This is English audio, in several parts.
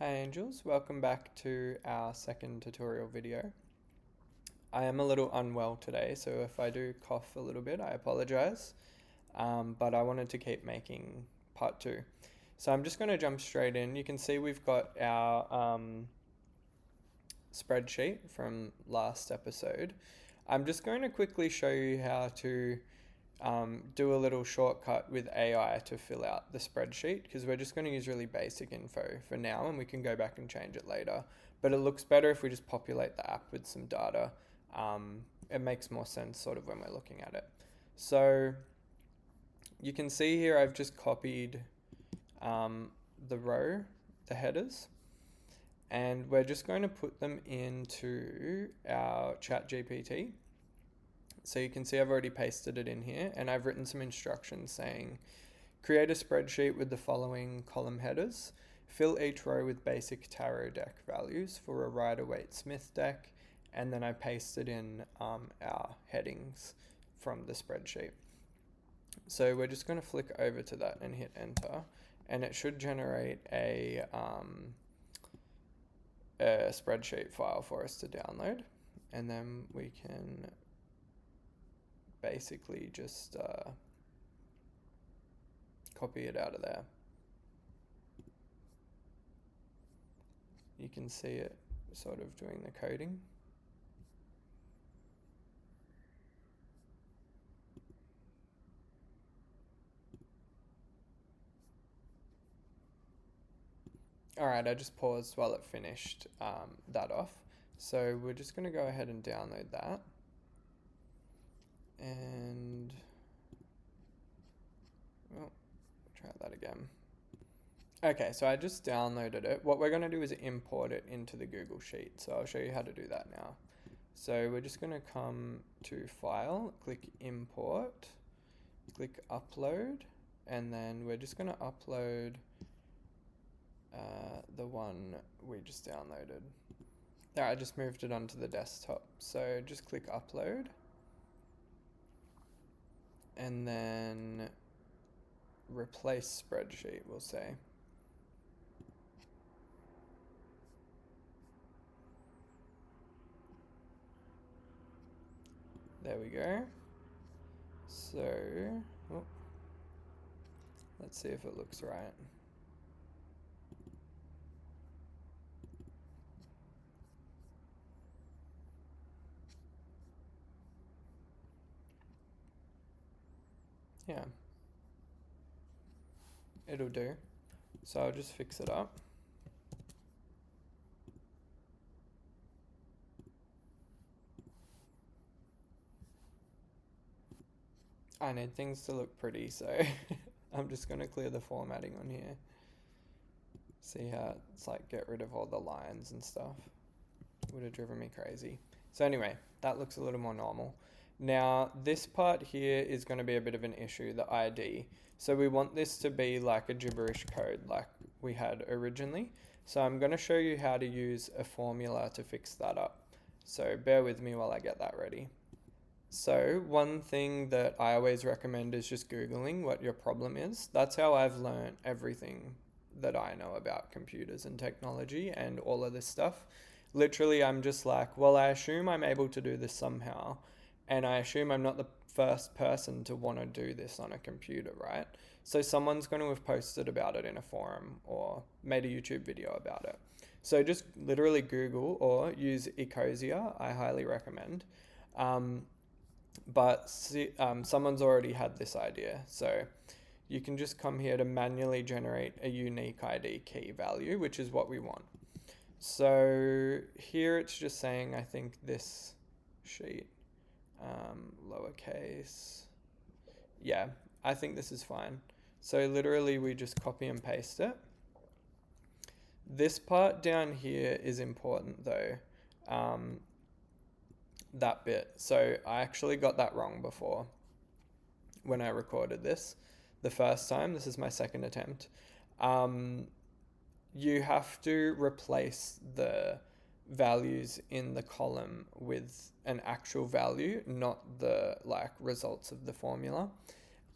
Hi Angels, welcome back to our second tutorial video. I am a little unwell today, so if I do cough a little bit, I apologize. But I wanted to keep making part two. So I'm just going to jump straight in. You can see we've got our spreadsheet from last episode. I'm just going to quickly show you how to do a little shortcut with AI to fill out the spreadsheet, because we're just going to use really basic info for now and we can go back and change it later. But it looks better if we just populate the app with some data. It makes more sense sort of when we're looking at it. So you can see here I've just copied the row, the headers, and we're just going to put them into our ChatGPT. So you can see I've already pasted it in here, and I've written some instructions saying, create a spreadsheet with the following column headers, fill each row with basic tarot deck values for a Rider-Waite-Smith deck, and then I pasted in our headings from the spreadsheet. So we're just going to flick over to that and hit enter, and it should generate a spreadsheet file for us to download, and then we can basically just copy it out of there. You can see it sort of doing the coding. Alright, I just paused while it finished that off. So we're just going to go ahead and download that. And try that again. Okay, so I just downloaded it. What we're going to do is import it into the Google Sheet. So I'll show you how to do that now. So we're just going to come to File, click Import, click Upload, and then we're just going to upload the one we just downloaded. There, I just moved it onto the desktop. So just click Upload, and then replace spreadsheet, we'll say. There we go. So, let's see if it looks right. Yeah, it'll do. So I'll just fix it up. I need things to look pretty, so I'm just going to clear the formatting on here. See how it's like get rid of all the lines and stuff. Would have driven me crazy. So anyway, that looks a little more normal. Now this part here is going to be a bit of an issue, the ID. So we want this to be like a gibberish code like we had originally. So I'm going to show you how to use a formula to fix that up. So bear with me while I get that ready. So one thing that I always recommend is just Googling what your problem is. That's how I've learned everything that I know about computers and technology and all of this stuff. Literally, I'm just like, well, I assume I'm able to do this somehow, and I assume I'm not the first person to want to do this on a computer, right? So someone's going to have posted about it in a forum or made a YouTube video about it. So just literally Google or use Ecosia, I highly recommend. But someone's already had this idea. So you can just come here to manually generate a UNIQUEID key value, which is what we want. So here it's just saying, I think this sheet, lowercase. Yeah, I think this is fine. So literally we just copy and paste it. This part down here is important though. That bit. So I actually got that wrong before when I recorded this the first time. This is my second attempt. You have to replace the values in the column with an actual value, not the like results of the formula,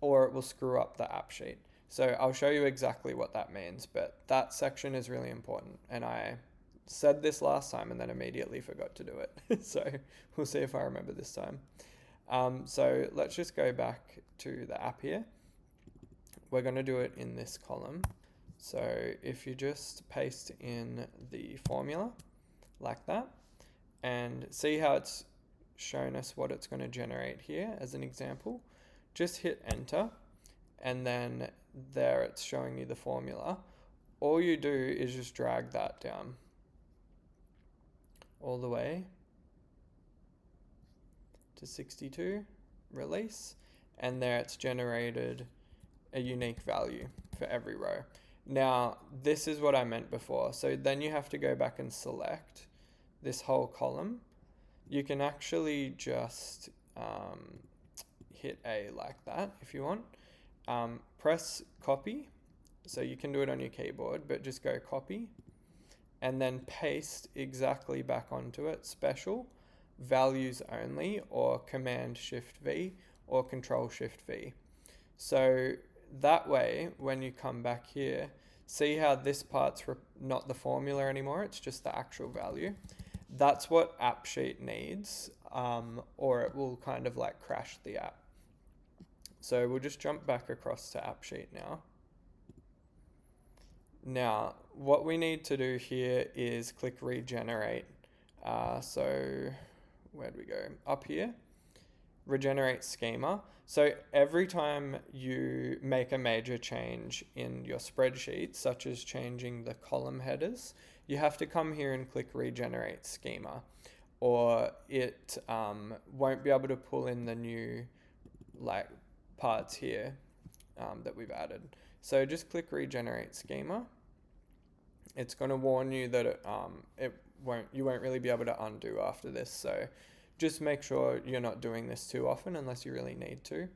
or it will screw up the app sheet. So I'll show you exactly what that means, but that section is really important. And I said this last time and then immediately forgot to do it. So we'll see if I remember this time. So let's just go back to the app here. We're going to do it in this column. So if you just paste in the formula like that and see how it's shown us what it's going to generate here as an example, just hit enter and then there it's showing you the formula. All you do is just drag that down all the way to 62, release, and there it's generated a unique value for every row. Now, this is what I meant before. So then you have to go back and select this whole column. You can actually just hit A like that if you want. Press copy. So you can do it on your keyboard, but just go copy and then paste exactly back onto it, special, values only, or Command Shift V or Control Shift V. So that way, when you come back here, see how this part's not the formula anymore, it's just the actual value. That's what AppSheet needs, or it will kind of like crash the app. So we'll just jump back across to AppSheet now. Now, what we need to do here is click regenerate. So where do we go? Up here, regenerate schema. So every time you make a major change in your spreadsheet, such as changing the column headers, you have to come here and click regenerate schema, or it won't be able to pull in the new like parts here that we've added. So just click regenerate schema. It's going to warn you that you won't really be able to undo after this. So just make sure you're not doing this too often unless you really need to.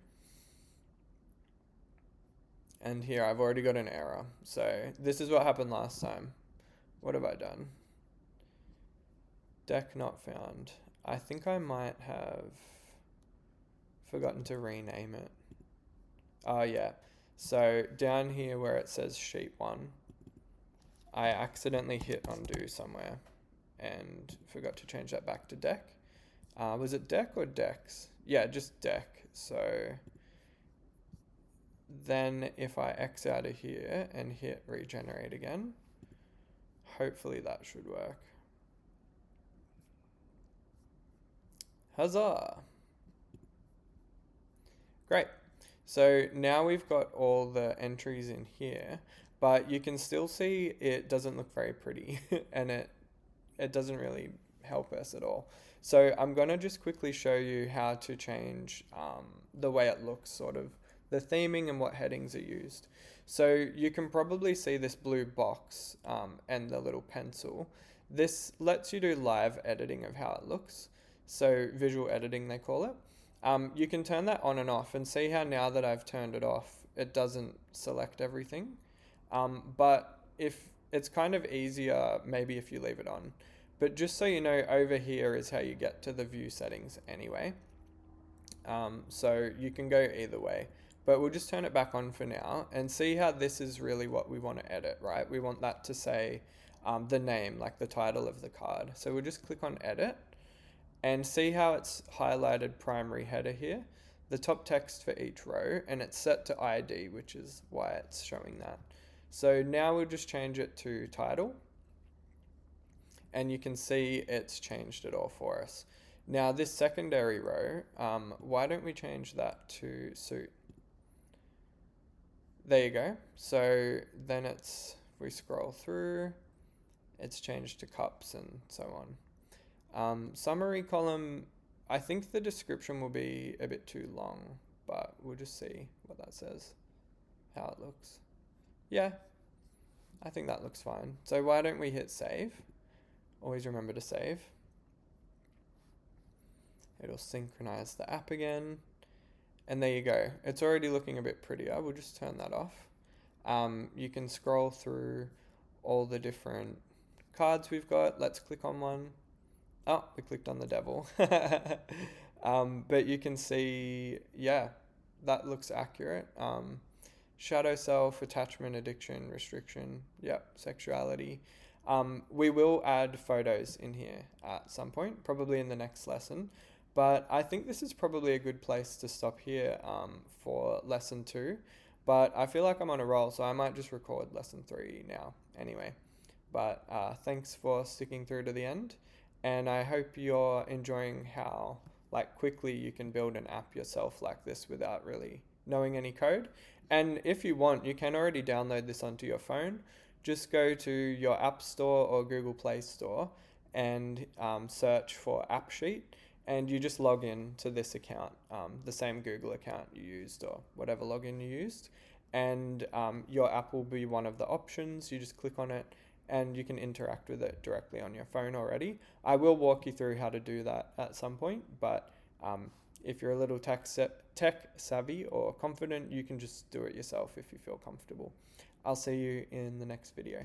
And here I've already got an error. So this is what happened last time. What have I done? Deck not found. I think I might have forgotten to rename it. Oh yeah. So down here where it says sheet 1, I accidentally hit undo somewhere and forgot to change that back to deck. Was it deck or decks? Yeah, just deck. So then if I X out of here and hit regenerate again, hopefully that should work. Huzzah! Great. So now we've got all the entries in here, but you can still see it doesn't look very pretty and it doesn't really help us at all. So I'm going to just quickly show you how to change the way it looks, sort of the theming and what headings are used. So you can probably see this blue box and the little pencil. This lets you do live editing of how it looks. So visual editing, they call it. You can turn that on and off and see how now that I've turned it off, it doesn't select everything. But if it's kind of easier, maybe if you leave it on. But just so you know, over here is how you get to the view settings anyway. So you can go either way. But we'll just turn it back on for now and see how this is really what we want to edit, right? We want that to say the name, like the title of the card. So we'll just click on edit and see how it's highlighted primary header here, the top text for each row, and it's set to ID, which is why it's showing that. So now we'll just change it to title, and you can see it's changed it all for us. Now this secondary row, why don't we change that to suit? There you go. So then it's, if we scroll through, it's changed to cups and so on. Summary column, I think the description will be a bit too long, but we'll just see what that says, how it looks. Yeah, I think that looks fine. So why don't we hit save? Always remember to save. It'll synchronize the app again. And there you go. It's already looking a bit prettier. We'll just turn that off. You can scroll through all the different cards we've got. Let's click on one. Oh, we clicked on the devil. But you can see, yeah, that looks accurate. shadow self, attachment, addiction, restriction, yep, sexuality. We will add photos in here at some point, probably in the next lesson. But I think this is probably a good place to stop here for lesson 2. But I feel like I'm on a roll, so I might just record lesson 3 now anyway. But thanks for sticking through to the end. And I hope you're enjoying how like quickly you can build an app yourself like this without really knowing any code. And if you want, you can already download this onto your phone. Just go to your App Store or Google Play Store and search for AppSheet, and you just log in to this account, the same Google account you used or whatever login you used, and your app will be one of the options. You just click on it and you can interact with it directly on your phone already. I will walk you through how to do that at some point, but if you're a little tech savvy or confident, you can just do it yourself if you feel comfortable. I'll see you in the next video.